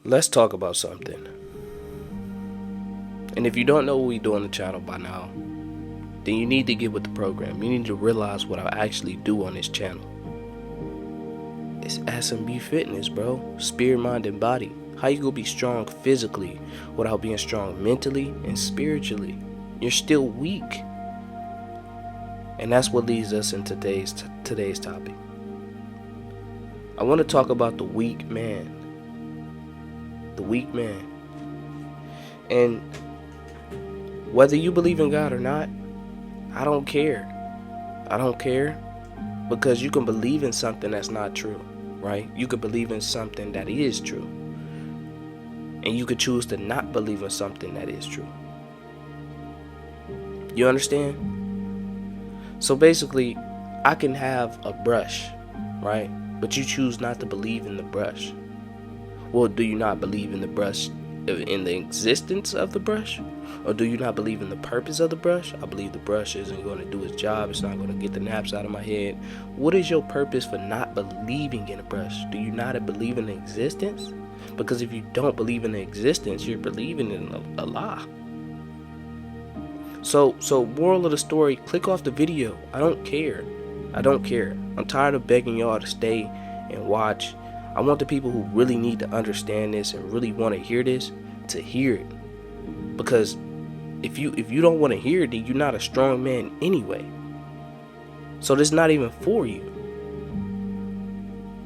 let's talk about something. And if you don't know what we do on the channel by now, then you need to get with the program. You need to realize what I actually do on this channel. It's S.M.B fitness, bro. Spirit, mind, and body. How you gonna be strong physically without being strong mentally and spiritually? You're still weak. And that's what leads us in today's topic. I want to talk about the weak man. The weak man. And whether you believe in God or not, I don't care. I don't care, because you can believe in something that's not true, right? You could believe in something that is true. And you could choose to not believe in something that is true. You understand? So basically, I can have a brush, right? But you choose not to believe in the brush. Well, do you not believe in the brush, in the existence of the brush? Or do you not believe in the purpose of the brush? I believe the brush isn't going to do its job. It's not going to get the naps out of my head. What is your purpose for not believing in a brush? Do you not believe in the existence? Because if you don't believe in the existence, you're believing in a lie. So moral of the story, click off the video. I don't care. I don't care. I'm tired of begging y'all to stay and watch. I want the people who really need to understand this and really want to hear this to hear it. Because if you don't want to hear it, then you're not a strong man anyway. So this is not even for you.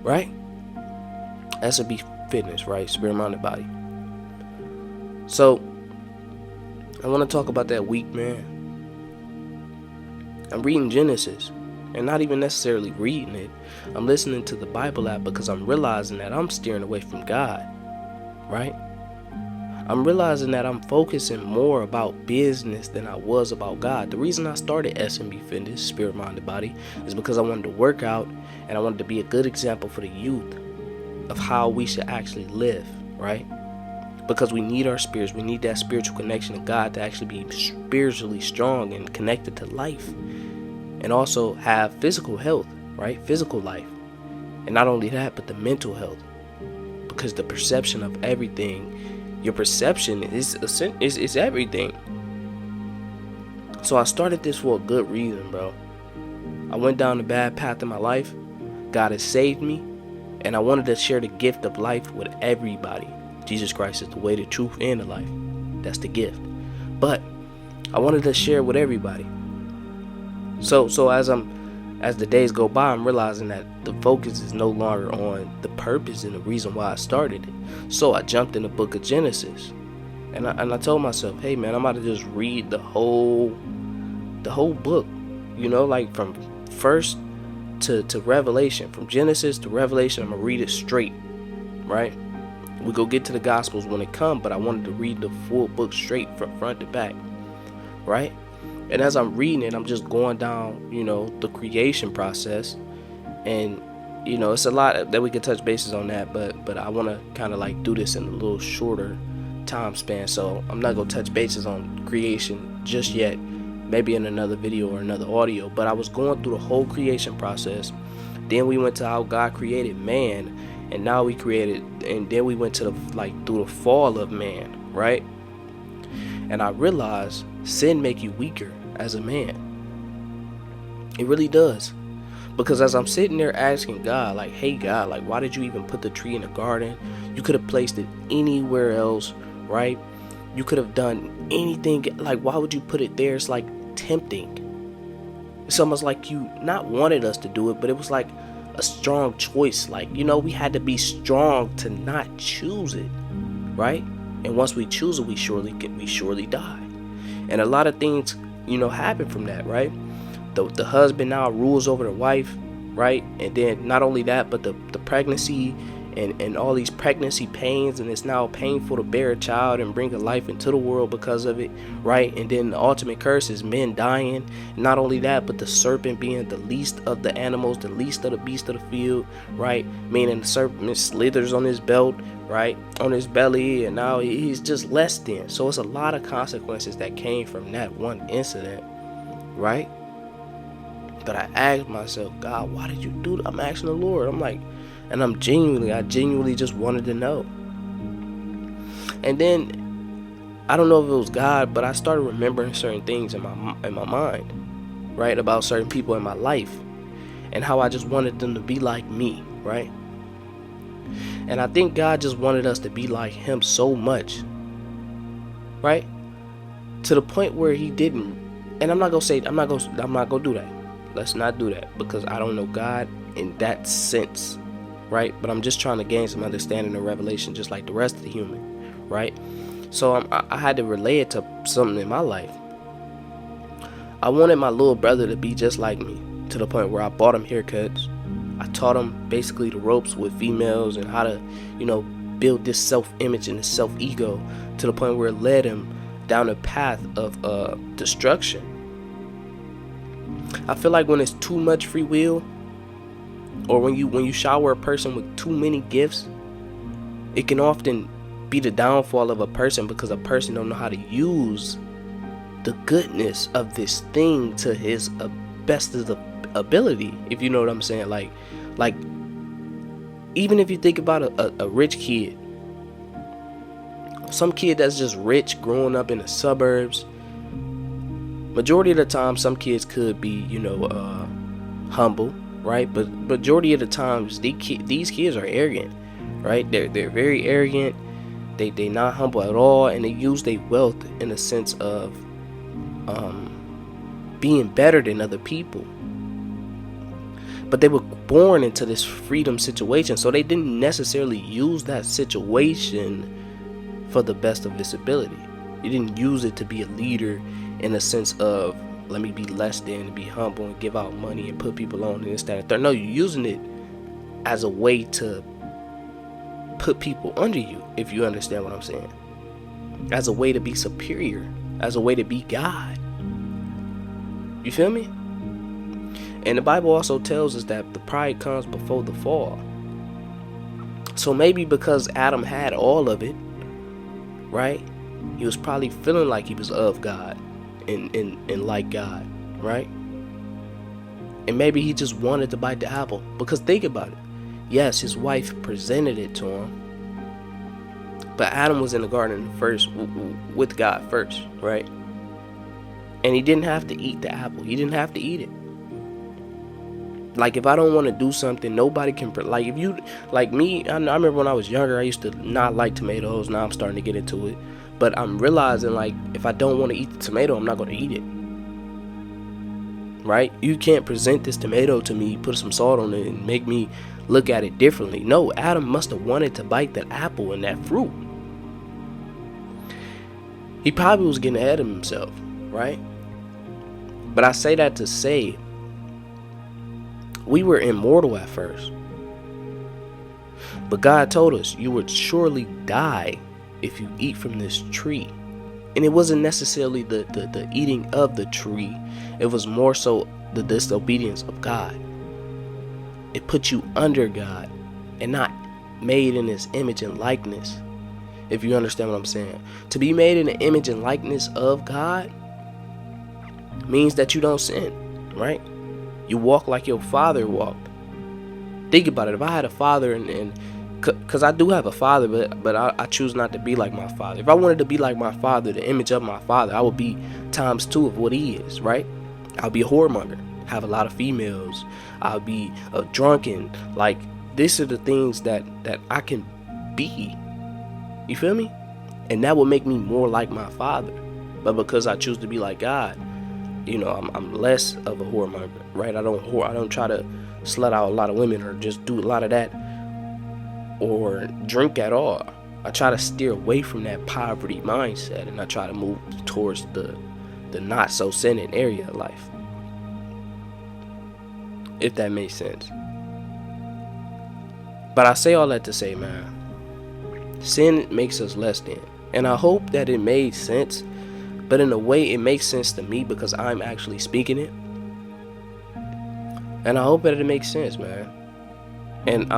Right? S.M.B fitness, right? Spirit, mind, and body. So I want to talk about that weak man. I'm reading Genesis, and not even necessarily reading it. I'm listening to the Bible app because I'm realizing that I'm steering away from God, right? I'm realizing that I'm focusing more about business than I was about God. The reason I started S.M.B fitness, spirit, mind, and body, is because I wanted to work out and I wanted to be a good example for the youth of how we should actually live, right? Because we need our spirits. We need that spiritual connection to God to actually be spiritually strong and connected to life. And also have physical health, right? Physical life. And not only that, but the mental health. Because the perception of everything, your perception is everything. So I started this for a good reason, bro. I went down the bad path in my life. God has saved me. And I wanted to share the gift of life with everybody. Jesus Christ is the way, the truth, and the life. That's the gift. But I wanted to share with everybody. So as the days go by, I'm realizing that the focus is no longer on the purpose and the reason why I started it. So I jumped in the book of Genesis. And I told myself, hey man, I'm about to just read the whole book. You know, like from first to Revelation, from Genesis to Revelation. I'm gonna read it straight, right? We go get to the Gospels when it come, but I wanted to read the full book straight from front to back, right? And as I'm reading it, I'm just going down, you know, the creation process, and you know, it's a lot that we could touch bases on that, but I want to kind of like do this in a little shorter time span, so I'm not gonna touch bases on creation just yet. Maybe in another video or another audio. But I was going through the whole creation process. Then we went to how God created man, and now we created, and then we went to through the fall of man, right? And I realized sin make you weaker as a man. It really does. Because as I'm sitting there asking God, like, hey God, like, why did you even put the tree in the garden? You could have placed it anywhere else, right? You could have done anything. Like, why would you put it there? It's like tempting. It's almost like you not wanted us to do it, but it was like a strong choice. Like, you know, we had to be strong to not choose it, right? And once we choose it, we surely die. And a lot of things, you know, happen from that, right? The husband now rules over the wife, right? And then not only that, but the pregnancy and all these pregnancy pains, and it's now painful to bear a child and bring a life into the world because of it, right? And then the ultimate curse is men dying. Not only that, but the serpent being the least of the animals, the least of the beasts of the field, right? Meaning the serpent slithers on his belt, right, on his belly, and now he's just less than. So it's a lot of consequences that came from that one incident, right? But I asked myself, God, why did you do that? I'm asking the Lord. I'm like, and I genuinely just wanted to know. And then I don't know if it was God, but I started remembering certain things in my mind, right, about certain people in my life, and how I just wanted them to be like me, right? And I think God just wanted us to be like him so much, right? To the point where he didn't. And I'm not gonna do that. Let's not do that, because I don't know God in that sense, right? But I'm just trying to gain some understanding and revelation, just like the rest of the human, right? So I had to relay it to something in my life. I wanted my little brother to be just like me, to the point where I bought him haircuts. I taught him basically the ropes with females and how to, build this self-image and this self-ego, to the point where it led him down a path of destruction. I feel like when it's too much free will, or when you shower a person with too many gifts, it can often be the downfall of a person, because a person don't know how to use the goodness of this thing to his best of the ability, if you know what I'm saying. Like even if you think about a rich kid, some kid that's just rich growing up in the suburbs, majority of the time some kids could be humble, right? But majority of the times these kids are arrogant, right? They're very arrogant. They not humble at all, and they use their wealth in a sense of being better than other people. But they were born into this freedom situation, so they didn't necessarily use that situation for the best of its ability. You didn't use it to be a leader in a sense of, let me be less than, and be humble and give out money and put people on and this, that, and third. No, you're using it as a way to put people under you, if you understand what I'm saying. As a way to be superior, as a way to be God. You feel me? And the Bible also tells us that the pride comes before the fall. So maybe because Adam had all of it, right? He was probably feeling like he was of God and like God, right? And maybe he just wanted to bite the apple. Because think about it. Yes, his wife presented it to him. But Adam was in the garden first with God first, right? And he didn't have to eat the apple. He didn't have to eat it. Like, if I don't want to do something, nobody can, like, if you, like me, I remember when I was younger, I used to not like tomatoes. Now I'm starting to get into it. But I'm realizing, like, if I don't want to eat the tomato, I'm not going to eat it. Right? You can't present this tomato to me, put some salt on it, and make me look at it differently. No, Adam must have wanted to bite that apple and that fruit. He probably was getting ahead of himself, right? But I say that to say, we were immortal at first. But God told us, you would surely die if you eat from this tree. And it wasn't necessarily the eating of the tree. It was more so the disobedience of God. It put you under God and not made in his image and likeness. If you understand what I'm saying. To be made in the image and likeness of God means that you don't sin, right? You walk like your father walked. Think about it. If I had a father, and because I do have a father, but I choose not to be like my father. If I wanted to be like my father, the image of my father, I would be times 2 of what he is, right? I'll be a whoremonger, have a lot of females. I'll be a drunken. Like, these are the things that I can be. You feel me? And that will make me more like my father. But because I choose to be like God, I'm less of a whoremonger, right? I don't try to slut out a lot of women or just do a lot of that or drink at all. I try to steer away from that poverty mindset, and I try to move towards the not so sinning area of life, if that makes sense. But I say all that to say, man, sin makes us less than, and I hope that it made sense. But in a way, it makes sense to me because I'm actually speaking it. And I hope that it makes sense, man. And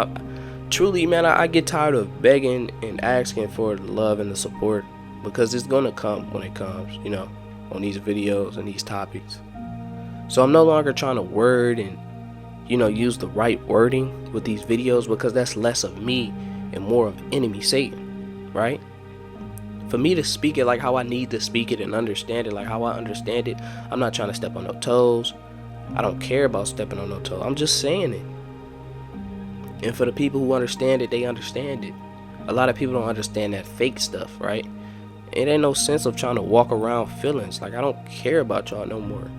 truly, man, I get tired of begging and asking for the love and the support, because it's going to come when it comes, on these videos and these topics. So I'm no longer trying to word and, use the right wording with these videos, because that's less of me and more of enemy Satan, right? For me to speak it like how I need to speak it and understand it like how I understand it, I'm not trying to step on no toes. I don't care about stepping on no toes. I'm just saying it. And for the people who understand it, they understand it. A lot of people don't understand that fake stuff, right? It ain't no sense of trying to walk around feelings. Like, I don't care about y'all no more.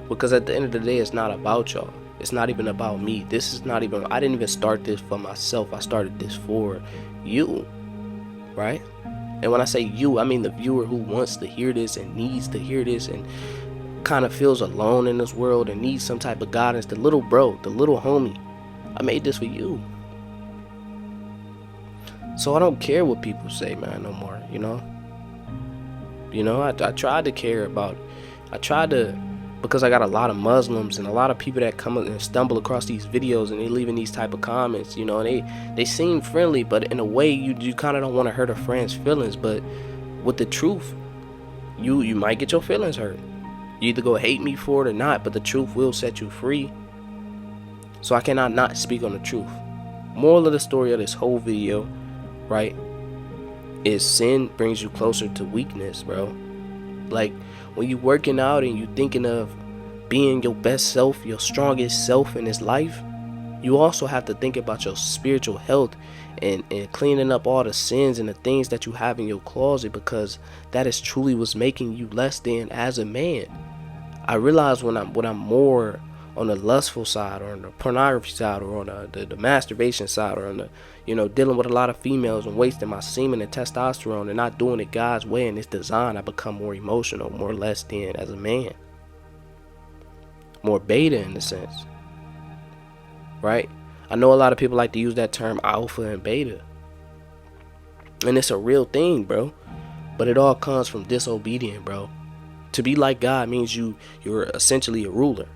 Because at the end of the day, it's not about y'all. It's not even about me. This is not even, I didn't even start this for myself. I started this for you, right? And when I say you, I mean the viewer who wants to hear this and needs to hear this and kind of feels alone in this world and needs some type of guidance. The little bro, the little homie. I made this for you. So I don't care what people say, man, no more, you know? I tried to care about it. I tried to, because I got a lot of Muslims and a lot of people that come and stumble across these videos and they leaving these type of comments, you know, and they seem friendly, but in a way you kind of don't want to hurt a friend's feelings. But with the truth, you might get your feelings hurt. You either go hate me for it or not, but the truth will set you free. So I cannot not speak on the truth. Moral of the story of this whole video, right, is sin brings you closer to weakness, bro. Like, when you working out and you thinking of being your best self, your strongest self in this life, you also have to think about your spiritual health and cleaning up all the sins and the things that you have in your closet, because that is truly what's making you less than as a man. I realize when I'm more on the lustful side or on the pornography side or on the masturbation side or on the, dealing with a lot of females and wasting my semen and testosterone and not doing it God's way and its design, I become more emotional, more less than as a man. More beta in a sense. Right? I know a lot of people like to use that term alpha and beta. And it's a real thing, bro. But it all comes from disobedience, bro. To be like God means you're essentially a ruler.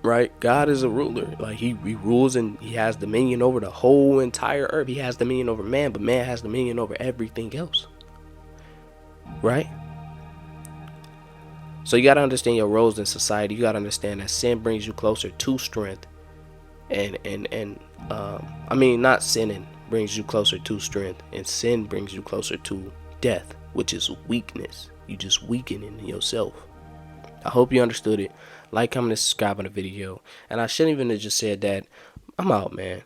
Right? God is a ruler. Like, he rules and he has dominion over the whole entire earth. He has dominion over man, but man has dominion over everything else. Right? So you got to understand your roles in society. You got to understand that sin brings you closer to strength. Not sinning brings you closer to strength, and sin brings you closer to death, which is weakness. You just weakening yourself. I hope you understood it. Like, comment, and subscribe on the video. And I shouldn't even have just said that. I'm out, man.